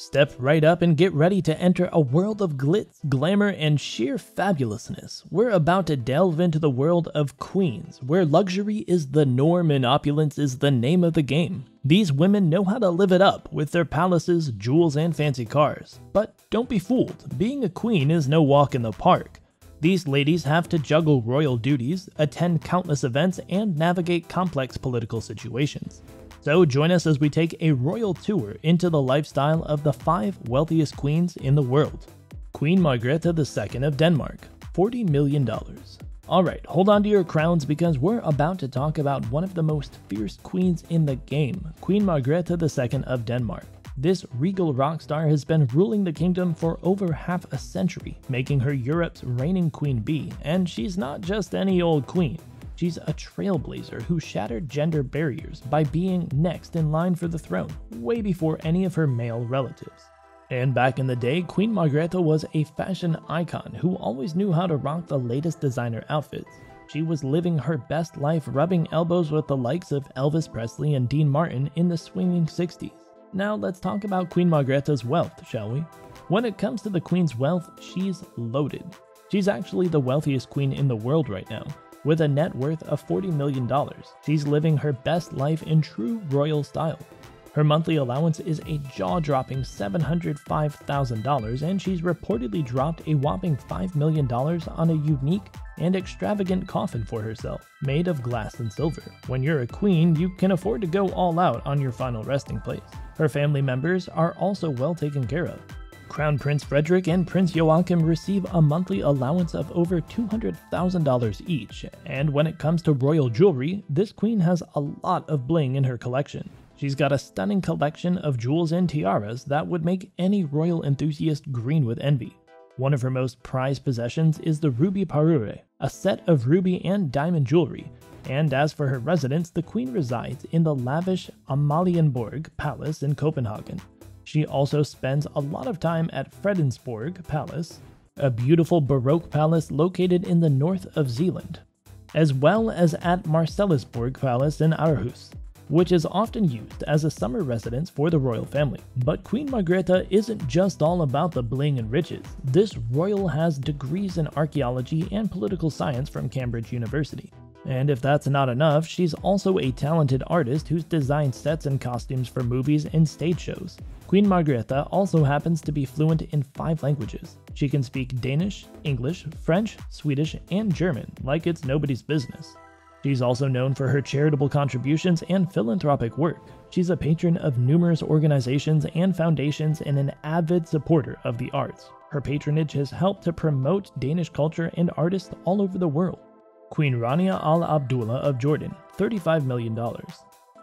Step right up and get ready to enter a world of glitz, glamour, and sheer fabulousness. We're about to delve into the world of queens, where luxury is the norm and opulence is the name of the game. These women know how to live it up with their palaces, jewels, and fancy cars. But don't be fooled, being a queen is no walk in the park. These ladies have to juggle royal duties, attend countless events, and navigate complex political situations. So join us as we take a royal tour into the lifestyle of the 5 wealthiest queens in the world. Queen Margrethe II of Denmark, $40 million. Alright, hold on to your crowns because we're about to talk about one of the most fierce queens in the game, Queen Margrethe II of Denmark. This regal rock star has been ruling the kingdom for over half a century, making her Europe's reigning queen bee, and she's not just any old queen. She's a trailblazer who shattered gender barriers by being next in line for the throne, way before any of her male relatives. And back in the day, Queen Margrethe was a fashion icon who always knew how to rock the latest designer outfits. She was living her best life rubbing elbows with the likes of Elvis Presley and Dean Martin in the swinging 60s. Now let's talk about Queen Margrethe's wealth, shall we? When it comes to the queen's wealth, she's loaded. She's actually the wealthiest queen in the world right now, with a net worth of $40 million. She's living her best life in true royal style. Her monthly allowance is a jaw-dropping $705,000, and she's reportedly dropped a whopping $5 million on a unique and extravagant coffin for herself, made of glass and silver. When you're a queen, you can afford to go all out on your final resting place. Her family members are also well taken care of. Crown Prince Frederik and Prince Joachim receive a monthly allowance of over $200,000 each, and when it comes to royal jewelry, this queen has a lot of bling in her collection. She's got a stunning collection of jewels and tiaras that would make any royal enthusiast green with envy. One of her most prized possessions is the ruby parure, a set of ruby and diamond jewelry, and as for her residence, the queen resides in the lavish Amalienborg Palace in Copenhagen. She also spends a lot of time at Fredensborg Palace, a beautiful Baroque palace located in the north of Zealand, as well as at Marcellusborg Palace in Aarhus, which is often used as a summer residence for the royal family. But Queen Margrethe isn't just all about the bling and riches. This royal has degrees in archaeology and political science from Cambridge University. And if that's not enough, she's also a talented artist who's designed sets and costumes for movies and stage shows. Queen Margrethe also happens to be fluent in 5 languages. She can speak Danish, English, French, Swedish, and German like it's nobody's business. She's also known for her charitable contributions and philanthropic work. She's a patron of numerous organizations and foundations and an avid supporter of the arts. Her patronage has helped to promote Danish culture and artists all over the world. Queen Rania Al Abdullah of Jordan, $35 million.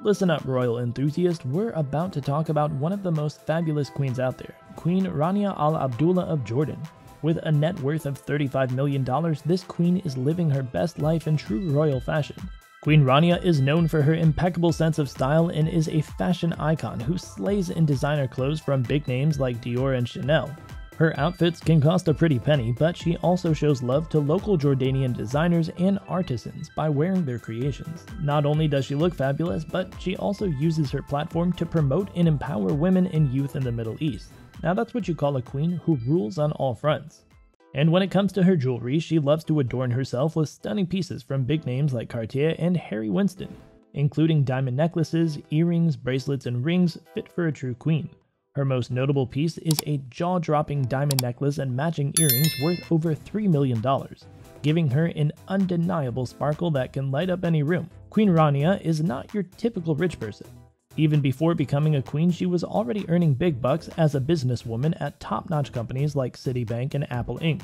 Listen up, royal enthusiast, we're about to talk about one of the most fabulous queens out there, Queen Rania Al Abdullah of Jordan. With a net worth of $35 million, this queen is living her best life in true royal fashion. Queen Rania is known for her impeccable sense of style and is a fashion icon who slays in designer clothes from big names like Dior and Chanel. Her outfits can cost a pretty penny, but she also shows love to local Jordanian designers and artisans by wearing their creations. Not only does she look fabulous, but she also uses her platform to promote and empower women and youth in the Middle East. Now that's what you call a queen who rules on all fronts. And when it comes to her jewelry, she loves to adorn herself with stunning pieces from big names like Cartier and Harry Winston, including diamond necklaces, earrings, bracelets, and rings fit for a true queen. Her most notable piece is a jaw-dropping diamond necklace and matching earrings worth over $3 million, giving her an undeniable sparkle that can light up any room. Queen Rania is not your typical rich person. Even before becoming a queen, she was already earning big bucks as a businesswoman at top-notch companies like Citibank and Apple Inc.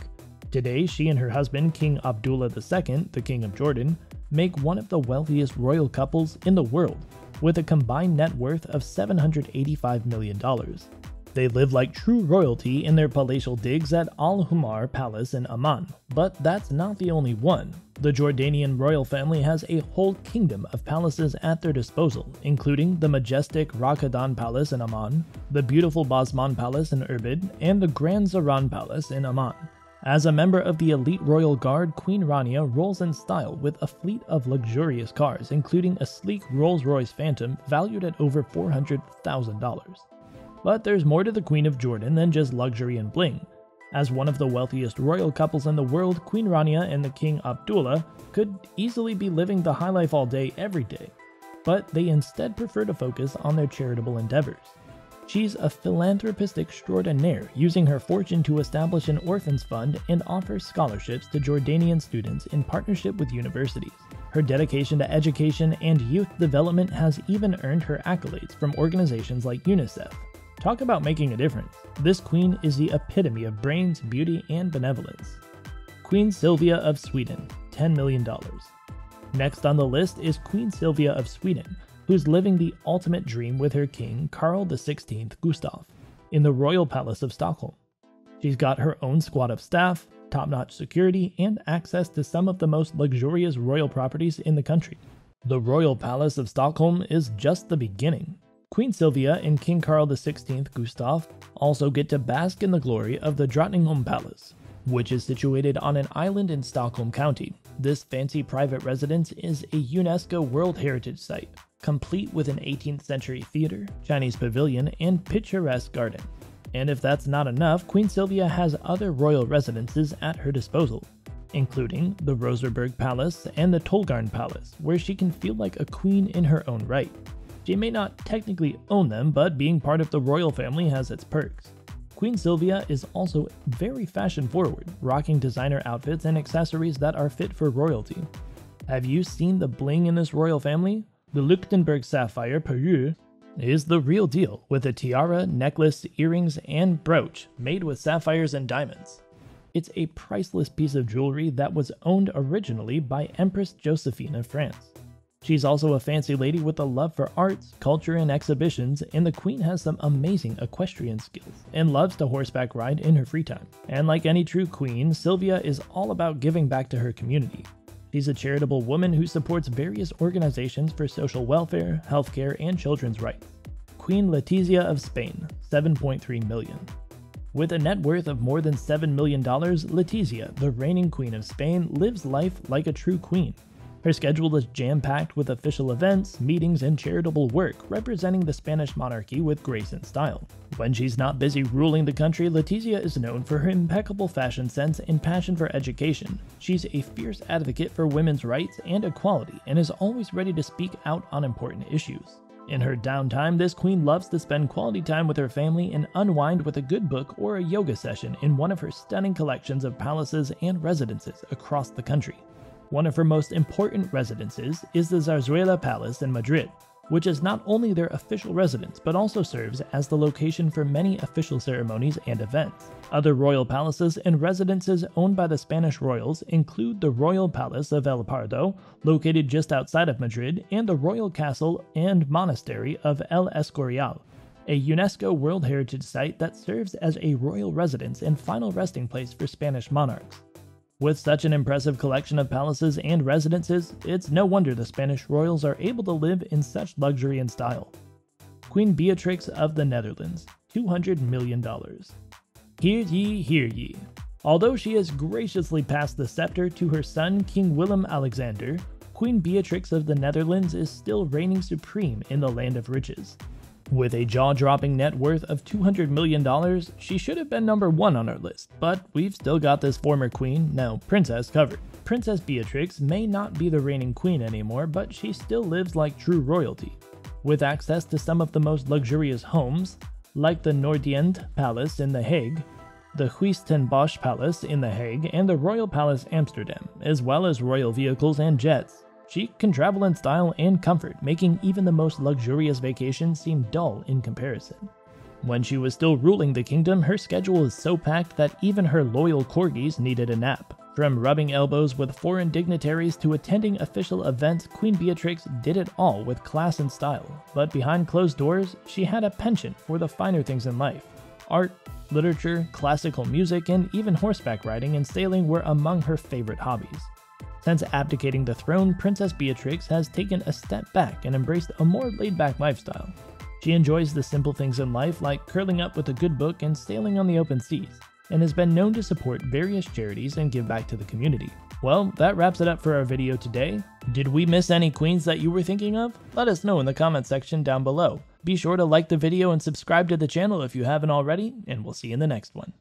Today, she and her husband, King Abdullah II, the King of Jordan, make one of the wealthiest royal couples in the world, with a combined net worth of $785 million. They live like true royalty in their palatial digs at Al Humar Palace in Amman. But that's not the only one. The Jordanian royal family has a whole kingdom of palaces at their disposal, including the majestic Rakadan Palace in Amman, the beautiful Basman Palace in Irbid, and the Grand Zaran Palace in Amman. As a member of the elite royal guard, Queen Rania rolls in style with a fleet of luxurious cars, including a sleek Rolls-Royce Phantom valued at over $400,000. But there's more to the Queen of Jordan than just luxury and bling. As one of the wealthiest royal couples in the world, Queen Rania and the King Abdullah could easily be living the high life all day every day, but they instead prefer to focus on their charitable endeavors. She's a philanthropist extraordinaire, using her fortune to establish an orphans fund and offer scholarships to Jordanian students in partnership with universities. Her dedication to education and youth development has even earned her accolades from organizations like UNICEF. Talk about making a difference. This queen is the epitome of brains, beauty, and benevolence. Queen Sylvia of Sweden, $10 million. Next on the list is Queen Sylvia of Sweden, who's living the ultimate dream with her king, Carl XVI Gustaf, in the royal palace of Stockholm. She's got her own squad of staff, top-notch security, and access to some of the most luxurious royal properties in the country. The royal palace of Stockholm is just the beginning. Queen Sylvia and King Carl XVI Gustaf also get to bask in the glory of the Drottningholm Palace, which is situated on an island in Stockholm County. This fancy private residence is a UNESCO World Heritage Site, complete with an 18th century theater, Chinese pavilion, and picturesque garden. And if that's not enough, Queen Sylvia has other royal residences at her disposal, including the Rosenborg Palace and the Tolgarn Palace, where she can feel like a queen in her own right. She may not technically own them, but being part of the royal family has its perks. Queen Sylvia is also very fashion-forward, rocking designer outfits and accessories that are fit for royalty. Have you seen the bling in this royal family? The Leuchtenberg Sapphire Perruque is the real deal, with a tiara, necklace, earrings, and brooch made with sapphires and diamonds. It's a priceless piece of jewelry that was owned originally by Empress Josephine of France. She's also a fancy lady with a love for arts, culture, and exhibitions, and the queen has some amazing equestrian skills and loves to horseback ride in her free time. And like any true queen, Sylvia is all about giving back to her community. She's a charitable woman who supports various organizations for social welfare, healthcare, and children's rights. Queen Letizia of Spain, $7.3 million. With a net worth of more than $7 million, Letizia, the reigning queen of Spain, lives life like a true queen. Her schedule is jam-packed with official events, meetings, and charitable work, representing the Spanish monarchy with grace and style. When she's not busy ruling the country, Letizia is known for her impeccable fashion sense and passion for education. She's a fierce advocate for women's rights and equality, and is always ready to speak out on important issues. In her downtime, this queen loves to spend quality time with her family and unwind with a good book or a yoga session in one of her stunning collections of palaces and residences across the country. One of her most important residences is the Zarzuela Palace in Madrid, which is not only their official residence but also serves as the location for many official ceremonies and events. Other royal palaces and residences owned by the Spanish royals include the Royal Palace of El Pardo, located just outside of Madrid, and the Royal Castle and Monastery of El Escorial, a UNESCO World Heritage Site that serves as a royal residence and final resting place for Spanish monarchs. With such an impressive collection of palaces and residences, it's no wonder the Spanish royals are able to live in such luxury and style. Queen Beatrix of the Netherlands, $200 million. Hear ye, hear ye. Although she has graciously passed the scepter to her son King Willem-Alexander, Queen Beatrix of the Netherlands is still reigning supreme in the land of riches. With a jaw-dropping net worth of $200 million, she should have been number 1 on our list, but we've still got this former queen, now princess, covered. Princess Beatrix may not be the reigning queen anymore, but she still lives like true royalty. With access to some of the most luxurious homes, like the Noordeinde Palace in The Hague, the Huis-ten-Bosch Palace in The Hague, and the Royal Palace Amsterdam, as well as royal vehicles and jets. She can travel in style and comfort, making even the most luxurious vacations seem dull in comparison. When she was still ruling the kingdom, her schedule was so packed that even her loyal corgis needed a nap. From rubbing elbows with foreign dignitaries to attending official events, Queen Beatrix did it all with class and style. But behind closed doors, she had a penchant for the finer things in life. Art, literature, classical music, and even horseback riding and sailing were among her favorite hobbies. Since abdicating the throne, Princess Beatrix has taken a step back and embraced a more laid-back lifestyle. She enjoys the simple things in life like curling up with a good book and sailing on the open seas, and has been known to support various charities and give back to the community. Well, that wraps it up for our video today. Did we miss any queens that you were thinking of? Let us know in the comment section down below. Be sure to like the video and subscribe to the channel if you haven't already, and we'll see you in the next one.